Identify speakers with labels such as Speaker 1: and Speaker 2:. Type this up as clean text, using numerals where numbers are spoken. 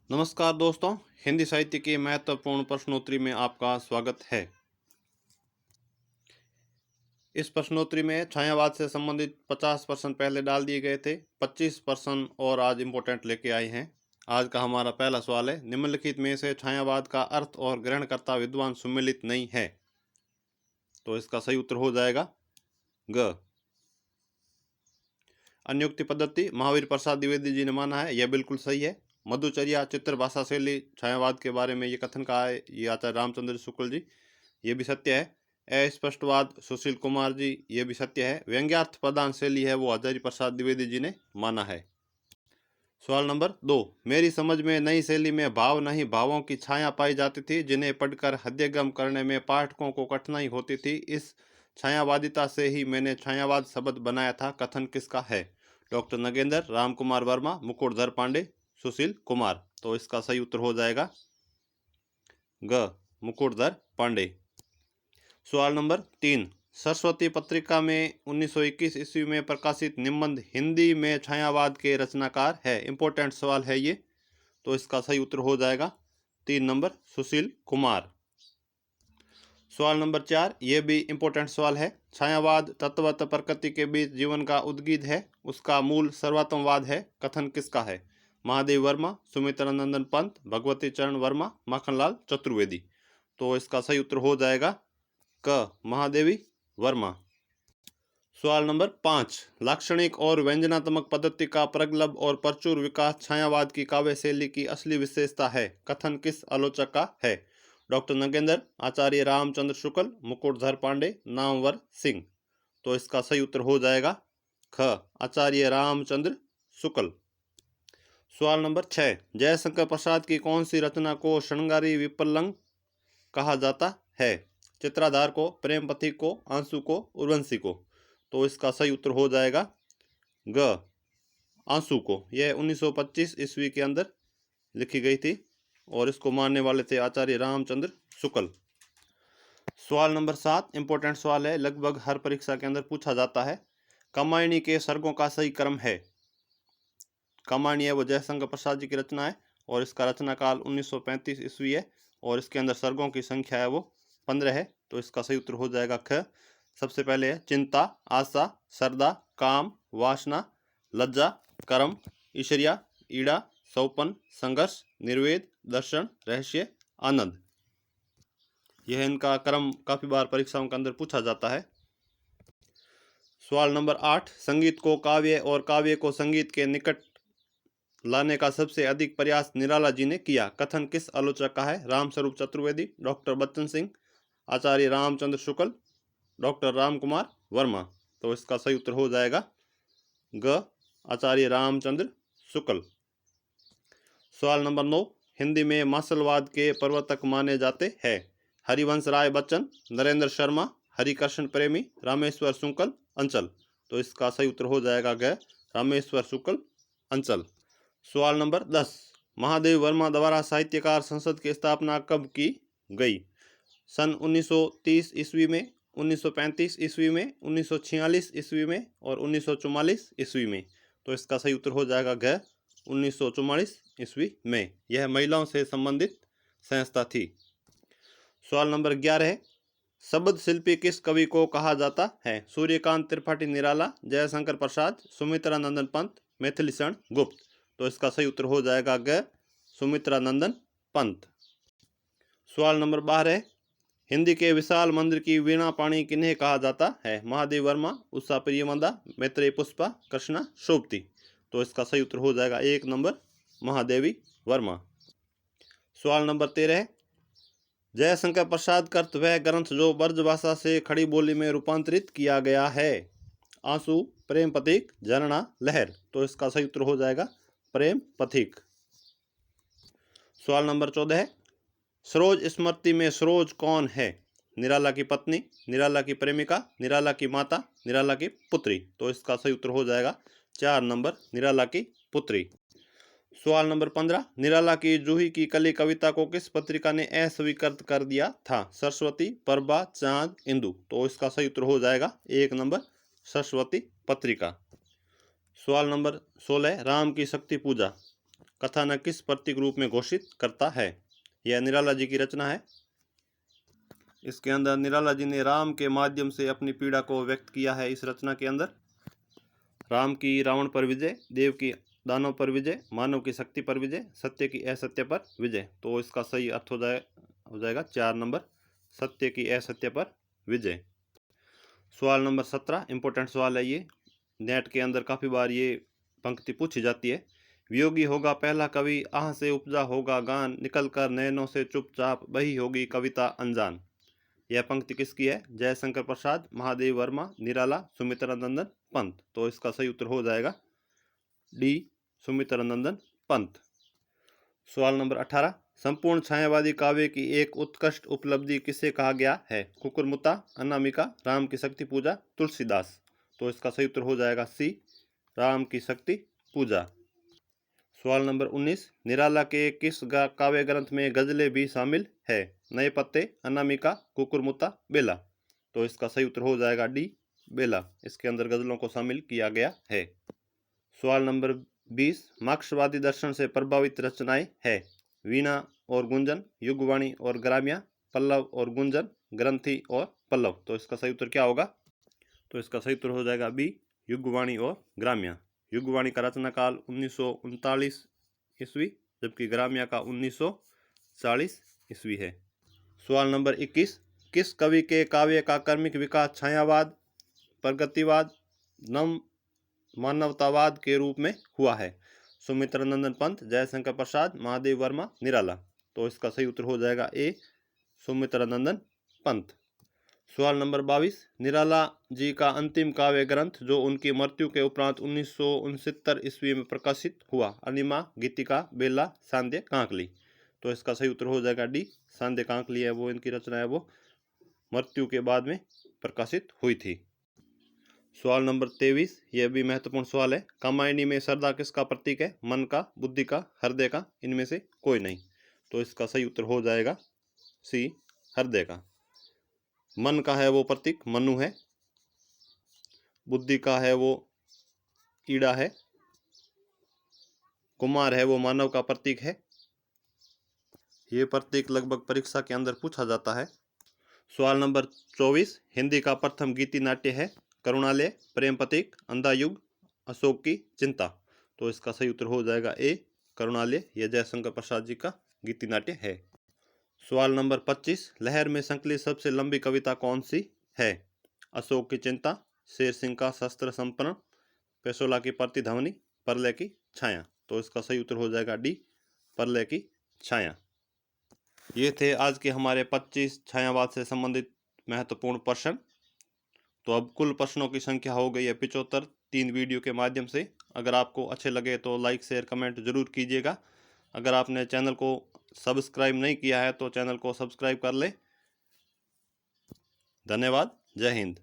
Speaker 1: नमस्कार दोस्तों, हिंदी साहित्य की महत्वपूर्ण प्रश्नोत्तरी में आपका स्वागत है। इस प्रश्नोत्तरी में छायावाद से संबंधित 50% पहले डाल दिए गए थे, 25% और आज इम्पोर्टेंट लेके आए हैं। आज का हमारा पहला सवाल है, निम्नलिखित में से छायावाद का अर्थ और ग्रहणकर्ता विद्वान सुमेलित नहीं है। तो इसका सही उत्तर हो जाएगा ग। अन्योक्ति पद्धति महावीर प्रसाद द्विवेदी जी ने माना है, यह बिल्कुल सही है। मधुचर्या चित्र भाषा शैली छायावाद के बारे में ये कथन कहा है ये आचार्य रामचंद्र शुक्ल जी, ये भी सत्य है। अस्पष्टवाद सुशील कुमार जी, ये भी सत्य है। व्यंग्यार्थ प्रदान शैली है वो हजारी प्रसाद द्विवेदी जी ने माना है। सवाल नंबर 2, मेरी समझ में नई शैली में भाव नहीं भावों की छाया पाई जाती थी जिन्हें पढ़कर हृदयंगम करने में पाठकों को कठिनाई होती थी। इस छायावादिता से ही मैंने छायावाद शब्द बनाया था। कथन किसका है? डॉक्टर नगेंद्र, राम कुमार वर्मा, मुकुटधर पांडे, सुशील कुमार। तो इसका सही उत्तर हो जाएगा ग, मुकुटधर पांडे। सवाल नंबर 3, सरस्वती पत्रिका में 1921 ईस्वी में प्रकाशित निबंध हिंदी में छायावाद के रचनाकार है। इंपॉर्टेंट सवाल है ये, तो इसका सही उत्तर हो जाएगा 3 नंबर सुशील कुमार। सवाल नंबर 4, ये भी इंपॉर्टेंट सवाल है। छायावाद तत्वत प्रकृति के बीच जीवन का उद्गीत है, उसका मूल सर्वात्मवाद है। कथन किसका है? महादेव वर्मा, सुमित्रानंदन पंत, भगवती चरण वर्मा, माखनलाल चतुर्वेदी। तो इसका सही उत्तर हो जाएगा क, महादेवी वर्मा। सवाल नंबर 5, लाक्षणिक और व्यंजनात्मक पद्धति का प्रगल्भ और प्रचुर विकास छायावाद की काव्य शैली की असली विशेषता है। कथन किस आलोचक का है? डॉक्टर नगेंद्र, आचार्य रामचंद्र शुक्ल, मुकुटधर पांडे, नामवर सिंह। तो इसका सही उत्तर हो जाएगा ख, आचार्य रामचंद्र शुक्ल। सवाल नंबर 6, जयशंकर प्रसाद की कौन सी रचना को श्रृंगारी विपल्लंग कहा जाता है? चित्राधार को, प्रेम पथिक को, आंसू को, उर्वशी को। तो इसका सही उत्तर हो जाएगा ग, आंसू को। यह 1925 ईस्वी के अंदर लिखी गई थी और इसको मानने वाले थे आचार्य रामचंद्र शुक्ल। सवाल नंबर 7 इंपॉर्टेंट सवाल है, लगभग हर परीक्षा के अंदर पूछा जाता है। कामायनी के सर्गों का सही क्रम है? कामायनी है वो जयशंकर प्रसाद जी की रचना है और इसका रचना काल 1935 ईस्वी है और इसके अंदर सर्गों की संख्या है वो 15 है। तो इसका सही उत्तर हो जाएगा ख। सबसे पहले है चिंता, आशा, श्रद्धा, काम, वासना, लज्जा, कर्म, ईश्वरिया, ईड़ा, सौपन, संघर्ष, निर्वेद, दर्शन, रहस्य, आनंद। यह इनका क्रम काफी बार परीक्षाओं के अंदर पूछा जाता है। सवाल नंबर 8, संगीत को काव्य और काव्य को संगीत के निकट लाने का सबसे अधिक प्रयास निराला जी ने किया। कथन किस आलोचक का है? रामस्वरूप चतुर्वेदी, डॉक्टर बच्चन सिंह, आचार्य रामचंद्र शुक्ल, डॉक्टर राम कुमार वर्मा। तो इसका सही उत्तर हो जाएगा ग, आचार्य रामचंद्र शुक्ल। सवाल नंबर 9, हिंदी में मार्शलवाद के प्रवर्तक माने जाते हैं? हरिवंश राय बच्चन, नरेंद्र शर्मा, हरिकृष्ण प्रेमी, रामेश्वर शुक्ल, अंचल। तो इसका सही उत्तर हो जाएगा ग, रामेश्वर शुक्ल, अंचल। सवाल नंबर 10, महादेव वर्मा द्वारा साहित्यकार संसद की स्थापना कब की गई? सन 1930 ईस्वी में, 1935 ईस्वी में, 1946 ईस्वी में और 1944 ईस्वी में। तो इसका सही उत्तर हो जाएगा घ, 1944 ईस्वी में। यह महिलाओं से संबंधित संस्था थी। सवाल नंबर 11 है, शब्द शिल्पी किस कवि को कहा जाता है? सूर्यकांत त्रिपाठी निराला, जयशंकर प्रसाद, सुमित्रानंदन पंत, मैथिलीशरण गुप्त। तो इसका सही उत्तर हो जाएगा ग, सुमित्रानंदन पंत। सवाल नंबर 12 है, हिंदी के विशाल मंदिर की वीणा पाणी किन्हें कहा जाता है? महादेव वर्मा, उषा प्रियमदा, मैत्रेयी पुष्पा, कृष्णा शोभती। तो इसका सही उत्तर हो जाएगा 1 नंबर महादेवी वर्मा। सवाल नंबर 13 है, जयशंकर प्रसाद कृत वह ग्रंथ जो ब्रजभाषा से खड़ी बोली में रूपांतरित किया गया है? आंसू, प्रेम पथिक, झरना, लहर। तो इसका सही उत्तर हो जाएगा प्रेम पथिक। सवाल नंबर 14 है, सरोज स्मृति में सरोज कौन है? निराला की पत्नी, निराला की प्रेमिका, निराला की माता, निराला की पुत्री। तो इसका सही उत्तर हो जाएगा 4 नंबर निराला की पुत्री। सवाल नंबर 15, निराला की जूही की कली कविता को किस पत्रिका ने अस्वीकृत कर दिया था? सरस्वती, प्रभा, चांद, इंदु। तो इसका सही उत्तर हो जाएगा 1 नंबर सरस्वती पत्रिका। सवाल नंबर 16, राम की शक्ति पूजा कथानक किस प्रतीक रूप में घोषित करता है? यह निराला जी की रचना है। इसके अंदर निराला जी ने राम के माध्यम से अपनी पीड़ा को व्यक्त किया है। इस रचना के अंदर राम की रावण पर विजय, देव की दानव पर विजय, मानव की शक्ति पर विजय, सत्य की असत्य पर विजय। तो इसका सही अर्थ हो जाएगा 4 नंबर, सत्य की असत्य पर विजय। सवाल नंबर 17 इंपॉर्टेंट सवाल है ये, नेट के अंदर काफ़ी बार ये पंक्ति पूछी जाती है। वियोगी होगा पहला कवि, आह से उपजा होगा गान, निकल कर नैनों से चुपचाप बही होगी कविता अनजान। यह पंक्ति किसकी है? जयशंकर प्रसाद, महादेव वर्मा, निराला, सुमित्रानंदन पंत। तो इसका सही उत्तर हो जाएगा डी, सुमित्रानंदन पंत। सवाल नंबर 18 संपूर्ण छायावादी काव्य की एक उत्कृष्ट उपलब्धि किसे कहा गया है? कुकुरमुत्ता, अनामिका, राम की शक्ति पूजा, तुलसीदास। तो इसका सही उत्तर हो जाएगा सी, राम की शक्ति पूजा। सवाल नंबर 19 निराला के किस काव्य ग्रंथ में गजलें भी शामिल है? नए पत्ते, अनामिका, कुकुरमुत्ता, बेला। तो इसका सही उत्तर हो जाएगा डी, बेला। इसके अंदर गजलों को शामिल किया गया है। सवाल नंबर 20 मार्क्सवादी दर्शन से प्रभावित रचनाएं है? वीणा और गुंजन, युगवाणी और ग्राम्या, पल्लव और गुंजन, ग्रंथि और पल्लव। तो इसका सही उत्तर क्या होगा? तो इसका सही उत्तर हो जाएगा बी, युगवाणी और ग्राम्या। युगवाणी का रचना काल 1939 ईस्वी, जबकि ग्राम्या का 1940 ईस्वी है। सवाल नंबर 21 किस कवि के काव्य का क्रमिक विकास छायावाद, प्रगतिवाद, नव मानवतावाद के रूप में हुआ है? सुमित्रानंदन पंत, जयशंकर प्रसाद, महादेव वर्मा, निराला। तो इसका सही उत्तर हो जाएगा ए, सुमित्रानंदन पंत। सवाल नंबर 22 निराला जी का अंतिम काव्य ग्रंथ जो उनकी मृत्यु के उपरांत 1969 ईस्वी में प्रकाशित हुआ? अनिमा, गीतिका, बेला, सांध्य कांकली। तो इसका सही उत्तर हो जाएगा डी, सांध्य कांकली है वो इनकी रचना है, वो मृत्यु के बाद में प्रकाशित हुई थी। सवाल नंबर 23 यह भी महत्वपूर्ण सवाल है। कामायनी में श्रद्धा किसका प्रतीक है? मन का, बुद्धि का, हृदय का, इनमें से कोई नहीं। तो इसका सही उत्तर हो जाएगा सी, हृदय का। मन का है वो प्रतीक मनु है, बुद्धि का है वो ईड़ा है, कुमार है वो मानव का प्रतीक है। ये प्रतीक लगभग परीक्षा के अंदर पूछा जाता है। सवाल नंबर 24 हिंदी का प्रथम गीति नाट्य है? करुणालय, प्रेम प्रतीक, अंधा युग, अशोक की चिंता। तो इसका सही उत्तर हो जाएगा ए, करुणालय। यह जयशंकर प्रसाद जी का गीति नाट्य है। सवाल नंबर 25 लहर में संकलित सबसे लंबी कविता कौन सी है? अशोक की चिंता, शेर सिंह का शस्त्र संपन्न, पेशोला की प्रतिध्वनि, प्रलय की छाया। तो इसका सही उत्तर हो जाएगा डी, प्रलय की छाया। ये थे आज के हमारे 25 छायावाद से संबंधित महत्वपूर्ण प्रश्न। तो अब कुल प्रश्नों की संख्या हो गई है 75, 3 वीडियो के माध्यम से। अगर आपको अच्छे लगे तो लाइक शेयर कमेंट जरूर कीजिएगा। अगर आपने चैनल को सब्सक्राइब नहीं किया है तो चैनल को सब्सक्राइब कर ले। धन्यवाद। जय हिंद।